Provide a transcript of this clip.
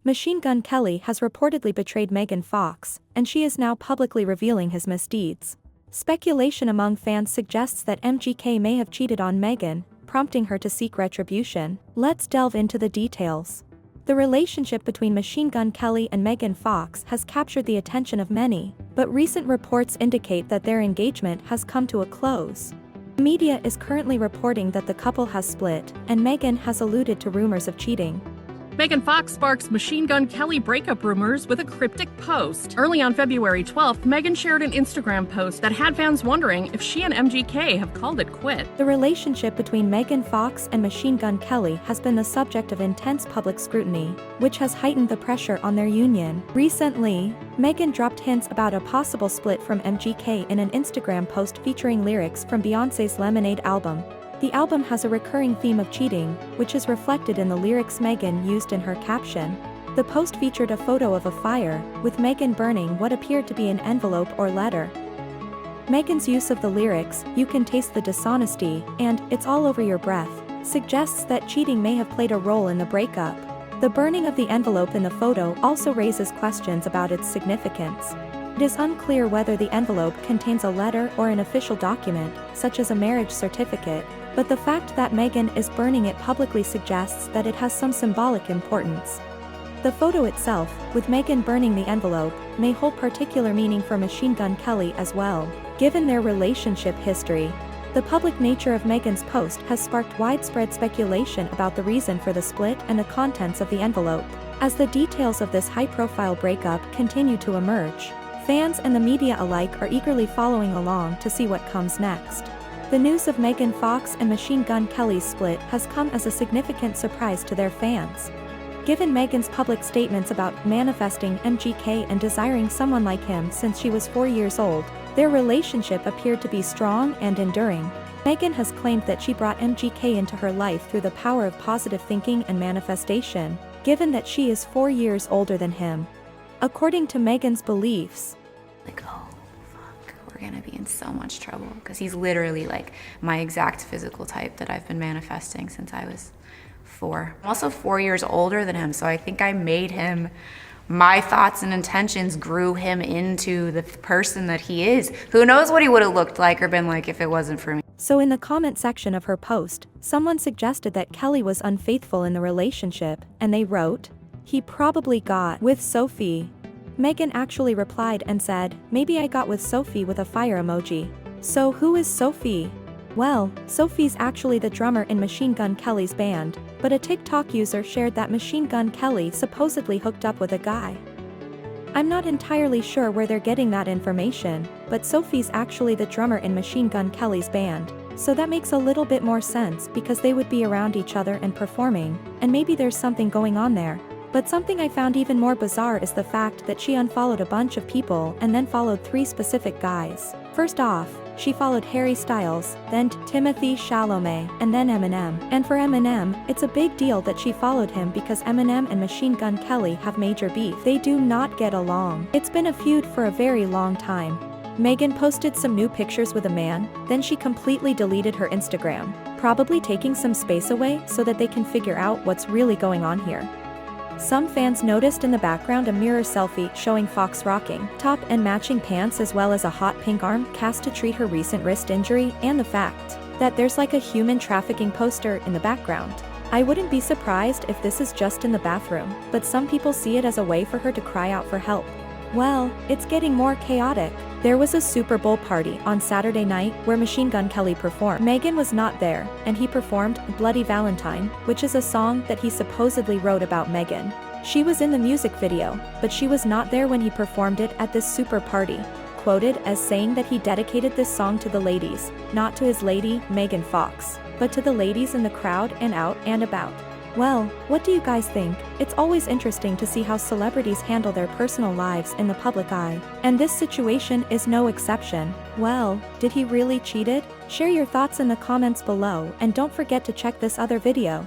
Machine Gun Kelly has reportedly betrayed Megan Fox, and she is now publicly revealing his misdeeds. Speculation among fans suggests that MGK may have cheated on Megan, prompting her to seek retribution. Let's delve into the details. The relationship between Machine Gun Kelly and Megan Fox has captured the attention of many, but recent reports indicate that their engagement has come to a close. The media is currently reporting that the couple has split, and Megan has alluded to rumors of cheating. Megan Fox sparks Machine Gun Kelly breakup rumors with a cryptic post. Early on February 12th, Megan shared an Instagram post that had fans wondering if she and MGK have called it quit. The relationship between Megan Fox and Machine Gun Kelly has been the subject of intense public scrutiny, which has heightened the pressure on their union. Recently, Megan dropped hints about a possible split from MGK in an Instagram post featuring lyrics from Beyoncé's Lemonade album. The album has a recurring theme of cheating, which is reflected in the lyrics Megan used in her caption. The post featured a photo of a fire, with Megan burning what appeared to be an envelope or letter. Megan's use of the lyrics, "You can taste the dishonesty," and "It's all over your breath," suggests that cheating may have played a role in the breakup. The burning of the envelope in the photo also raises questions about its significance. It is unclear whether the envelope contains a letter or an official document, such as a marriage certificate, but the fact that Megan is burning it publicly suggests that it has some symbolic importance. The photo itself, with Megan burning the envelope, may hold particular meaning for Machine Gun Kelly as well, given their relationship history. The public nature of Megan's post has sparked widespread speculation about the reason for the split and the contents of the envelope. As the details of this high-profile breakup continue to emerge, fans and the media alike are eagerly following along to see what comes next. The news of Megan Fox and Machine Gun Kelly's split has come as a significant surprise to their fans. Given Megan's public statements about manifesting MGK and desiring someone like him since she was 4 years old, their relationship appeared to be strong and enduring. Megan has claimed that she brought MGK into her life through the power of positive thinking and manifestation, given that she is 4 years older than him. According to Megan's beliefs, we're gonna be in so much trouble because he's literally like my exact physical type that I've been manifesting since I was 4. I'm also 4 years older than him, so I think I made him, my thoughts and intentions grew him into the person that he is. Who knows what he would have looked like or been like if it wasn't for me. So in the comment section of her post, someone suggested that Kelly was unfaithful in the relationship, and they wrote, "He probably got with Sophie." Megan actually replied and said, "Maybe I got with Sophie," with a fire emoji. So who is Sophie? Well, Sophie's actually the drummer in Machine Gun Kelly's band, but a TikTok user shared that Machine Gun Kelly supposedly hooked up with a guy. I'm not entirely sure where they're getting that information, but Sophie's actually the drummer in Machine Gun Kelly's band, so that makes a little bit more sense because they would be around each other and performing, and maybe there's something going on there. But something I found even more bizarre is the fact that she unfollowed a bunch of people and then followed 3 specific guys. First off, she followed Harry Styles, then Timothée Chalamet, and then Eminem. And for Eminem, it's a big deal that she followed him because Eminem and Machine Gun Kelly have major beef. They do not get along. It's been a feud for a very long time. Megan posted some new pictures with a man, then she completely deleted her Instagram, probably taking some space away so that they can figure out what's really going on here. Some fans noticed in the background a mirror selfie showing Fox rocking top and matching pants as well as a hot pink arm cast to treat her recent wrist injury, and the fact that there's like a human trafficking poster in the background. I wouldn't be surprised if this is just in the bathroom, but some people see it as a way for her to cry out for help. Well, it's getting more chaotic. There was a Super Bowl party on Saturday night where Machine Gun Kelly performed. Megan was not there, and he performed Bloody Valentine, which is a song that he supposedly wrote about Megan. She was in the music video, but she was not there when he performed it at this super party, quoted as saying that he dedicated this song to the ladies, not to his lady, Megan Fox, but to the ladies in the crowd and out and about. Well, what do you guys think? It's always interesting to see how celebrities handle their personal lives in the public eye, and this situation is no exception. Well, did he really cheated? Share your thoughts in the comments below, and don't forget to check this other video.